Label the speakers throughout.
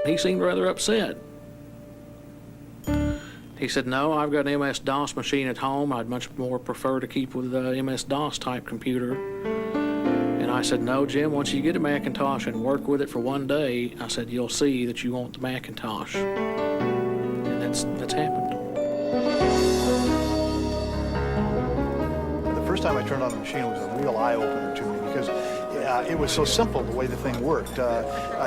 Speaker 1: He seemed rather upset. He said, no, I've got an MS-DOS machine at home. I'd much more prefer to keep with the MS-DOS type computer. And I said, no, Jim, once you get a Macintosh and work with it for one day, I said, you'll see that you want the Macintosh. And that's happened.
Speaker 2: The first time I turned on the machine, it was a real eye-opener to me because it was so simple the way the thing worked.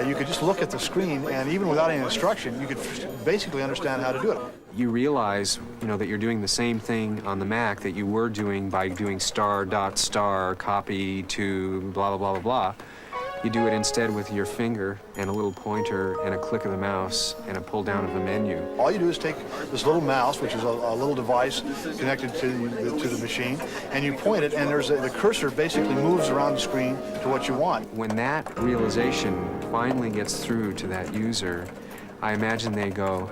Speaker 2: You could just look at the screen, and even without any instruction, you could basically understand how to do it.
Speaker 3: You realize, that you're doing the same thing on the Mac that you were doing by doing star dot star copy to blah, blah, blah, blah, blah. You do it instead with your finger and a little pointer and a click of the mouse and a pull down of the menu.
Speaker 2: All you do is take this little mouse, which is a little device connected to the machine, and you point it, and the cursor basically moves around the screen to what you want.
Speaker 3: When that realization finally gets through to that user, I imagine they go,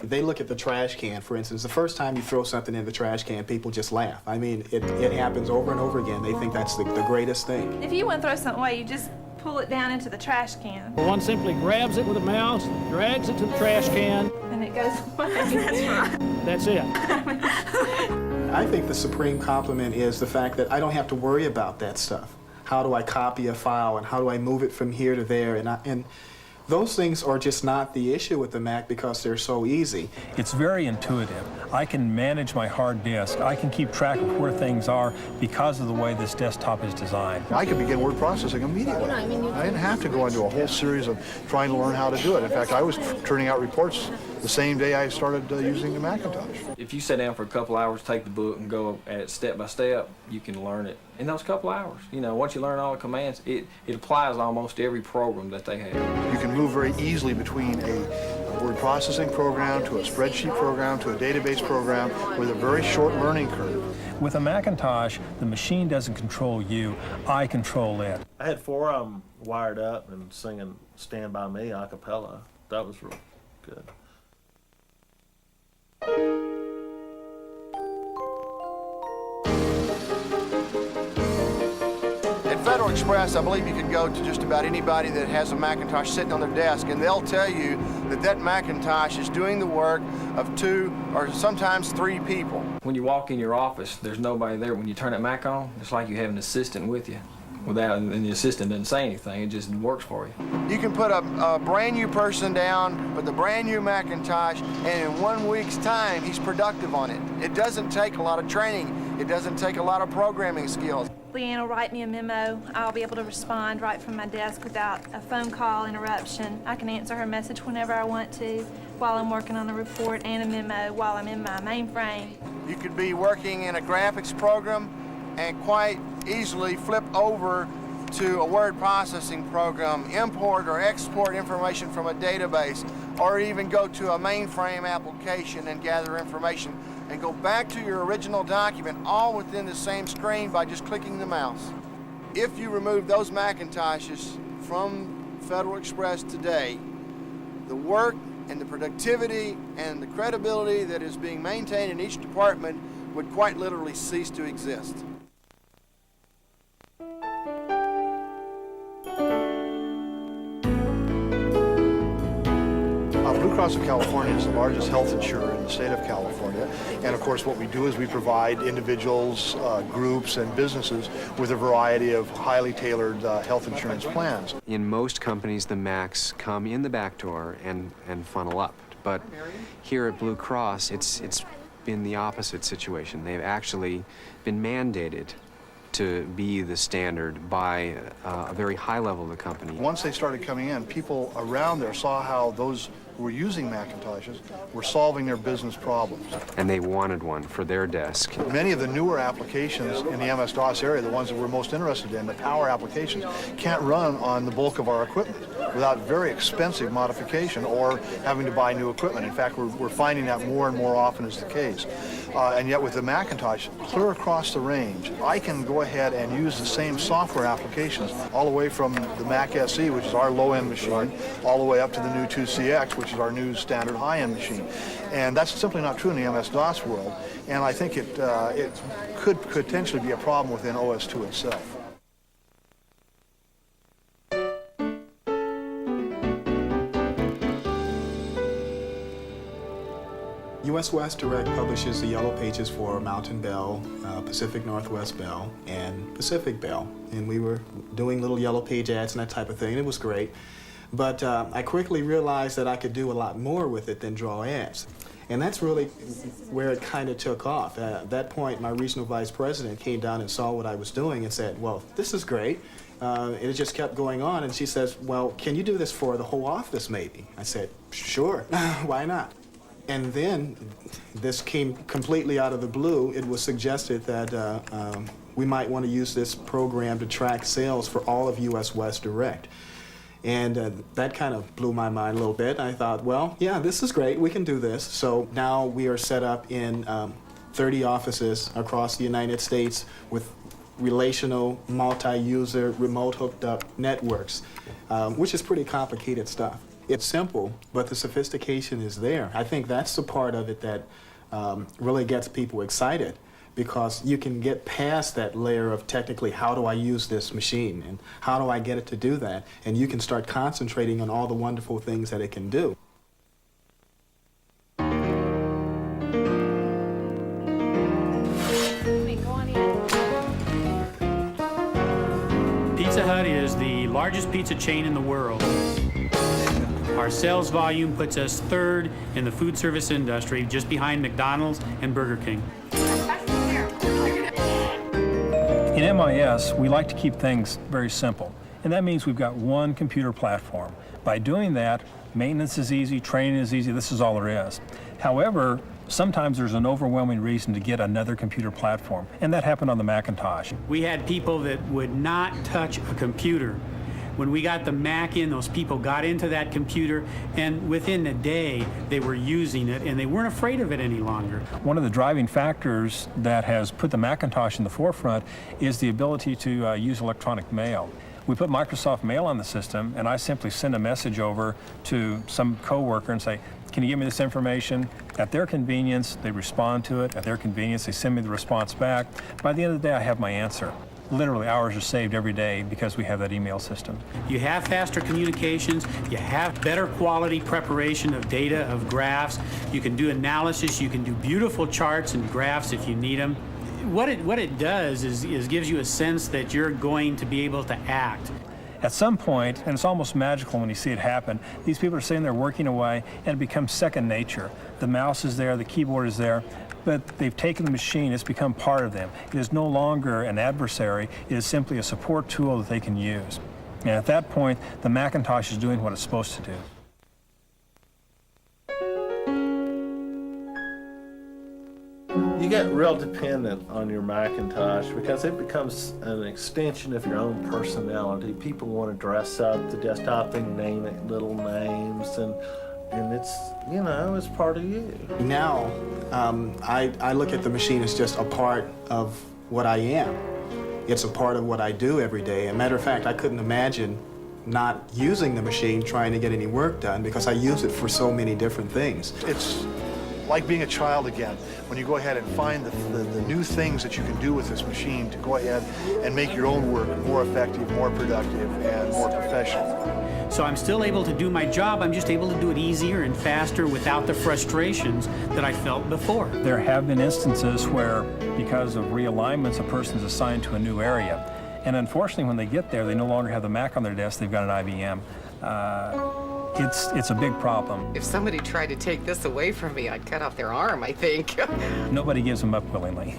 Speaker 4: They look at the trash can, for instance. The first time you throw something in the trash can, people just laugh. I mean, it happens over and over again. They think that's the greatest thing.
Speaker 5: If you want to throw something away, you just pull it down into the trash can.
Speaker 1: One simply grabs it with a mouse, drags it to the trash can.
Speaker 5: And it goes away. That's right.
Speaker 1: That's it.
Speaker 4: I think the supreme compliment is the fact that I don't have to worry about that stuff. How do I copy a file, and how do I move it from here to there? And those things are just not the issue with the Mac because they're so easy.
Speaker 6: It's very intuitive. I can manage my hard disk. I can keep track of where things are because of the way this desktop is designed.
Speaker 2: I could begin word processing immediately. I didn't have to go into a whole series of trying to learn how to do it. In fact, I was turning out reports the same day I started using the Macintosh.
Speaker 7: If you sit down for a couple hours, take the book and go at it step by step, you can learn it in those couple hours. Once you learn all the commands, it applies to almost every program that they have.
Speaker 2: You can move very easily between a word processing program to a spreadsheet program to a database program with a very short learning curve.
Speaker 6: With a Macintosh, the machine doesn't control you, I control it.
Speaker 8: I had 4 of them wired up and singing Stand By Me a cappella. That was real good.
Speaker 9: At Federal Express, I believe you can go to just about anybody that has a Macintosh sitting on their desk, and they'll tell you that Macintosh is doing the work of 2 or sometimes 3 people.
Speaker 7: When you walk in your office, there's nobody there. When you turn that Mac on, it's like you have an assistant with you. And the assistant doesn't say anything, it just works for you.
Speaker 9: You can put a brand new person down with a brand new Macintosh, and in 1 week's time, he's productive on it. It doesn't take a lot of training. It doesn't take a lot of programming skills.
Speaker 5: Leanne will write me a memo. I'll be able to respond right from my desk without a phone call interruption. I can answer her message whenever I want to while I'm working on a report and a memo while I'm in my mainframe.
Speaker 9: You could be working in a graphics program and quite easily flip over to a word processing program, import or export information from a database, or even go to a mainframe application and gather information and go back to your original document all within the same screen by just clicking the mouse. If you remove those Macintoshes from Federal Express today, the work and the productivity and the credibility that is being maintained in each department would quite literally cease to exist.
Speaker 2: Blue Cross of California is the largest health insurer in the state of California, and of course what we do is we provide individuals, groups, and businesses with a variety of highly tailored health insurance plans.
Speaker 3: In most companies, the Macs come in the back door and funnel up. But here at Blue Cross, it's been the opposite situation. They've actually been mandated to be the standard by a very high level of the company.
Speaker 2: Once they started coming in, people around there saw how those who were using Macintoshes were solving their business problems.
Speaker 3: And they wanted one for their desk.
Speaker 2: Many of the newer applications in the MS-DOS area, the ones that we're most interested in, the power applications, can't run on the bulk of our equipment without very expensive modification or having to buy new equipment. In fact, we're finding that more and more often is the case. And yet with the Macintosh, clear across the range, I can go ahead and use the same software applications all the way from the Mac SE, which is our low-end machine, all the way up to the new 2CX, which is our new standard high-end machine. And that's simply not true in the MS-DOS world, and I think it could potentially be a problem within OS2 itself.
Speaker 4: US West Direct publishes the yellow pages for Mountain Bell, Pacific Northwest Bell, and Pacific Bell. And we were doing little yellow page ads and that type of thing. It was great. But I quickly realized that I could do a lot more with it than draw ads. And that's really where it kind of took off. At that point, my regional vice president came down and saw what I was doing and said, well, this is great. It just kept going on, and she says, well, can you do this for the whole office maybe? I said, sure, why not? And then this came completely out of the blue. It was suggested that we might want to use this program to track sales for all of US West Direct. And that kind of blew my mind a little bit. I thought, well, yeah, this is great, we can do this. So now we are set up in 30 offices across the United States with relational, multi-user, remote hooked up networks, which is pretty complicated stuff. It's simple, but the sophistication is there. I think that's the part of it that really gets people excited, because you can get past that layer of technically how do I use this machine and how do I get it to do that, and you can start concentrating on all the wonderful things that it can do.
Speaker 10: Pizza Hut is the largest pizza chain in the world. Our sales volume puts us third in the food service industry, just behind McDonald's and Burger King.
Speaker 6: In MIS, we like to keep things very simple, and that means we've got one computer platform. By doing that, maintenance is easy, training is easy, this is all there is. However, sometimes there's an overwhelming reason to get another computer platform, and that happened on the Macintosh.
Speaker 10: We had people that would not touch a computer. When we got the Mac in, those people got into that computer, and within a day, they were using it, and they weren't afraid of it any longer.
Speaker 6: One of the driving factors that has put the Macintosh in the forefront is the ability to use electronic mail. We put Microsoft Mail on the system, and I simply send a message over to some coworker and say, can you give me this information? At their convenience, they respond to it. At their convenience, they send me the response back. By the end of the day, I have my answer. Literally, hours are saved every day because we have that email system.
Speaker 10: You have faster communications, you have better quality preparation of data, of graphs, you can do analysis, you can do beautiful charts and graphs if you need them. What it does is gives you a sense that you're going to be able to act.
Speaker 6: At some point, and it's almost magical when you see it happen, these people are sitting there working away and it becomes second nature. The mouse is there, the keyboard is there, but they've taken the machine, it's become part of them. It is no longer an adversary, it is simply a support tool that they can use. And at that point, the Macintosh is doing what it's supposed to do.
Speaker 8: You get real dependent on your Macintosh because it becomes an extension of your own personality. People want to dress up the desktop and name it little names, and it's, you know, it's part of you.
Speaker 4: Now, I look at the machine as just a part of what I am. It's a part of what I do every day. As a matter of fact, I couldn't imagine not using the machine trying to get any work done because I use it for so many different things.
Speaker 2: It's like being a child again, when you go ahead and find the new things that you can do with this machine to go ahead and make your own work more effective, more productive, and more professional.
Speaker 10: So I'm still able to do my job, I'm just able to do it easier and faster without the frustrations that I felt before.
Speaker 6: There have been instances where, because of realignments, a person's assigned to a new area. And unfortunately, when they get there, they no longer have the Mac on their desk, they've got an IBM. It's a big problem.
Speaker 11: If somebody tried to take this away from me, I'd cut off their arm, I think.
Speaker 6: Nobody gives them up willingly.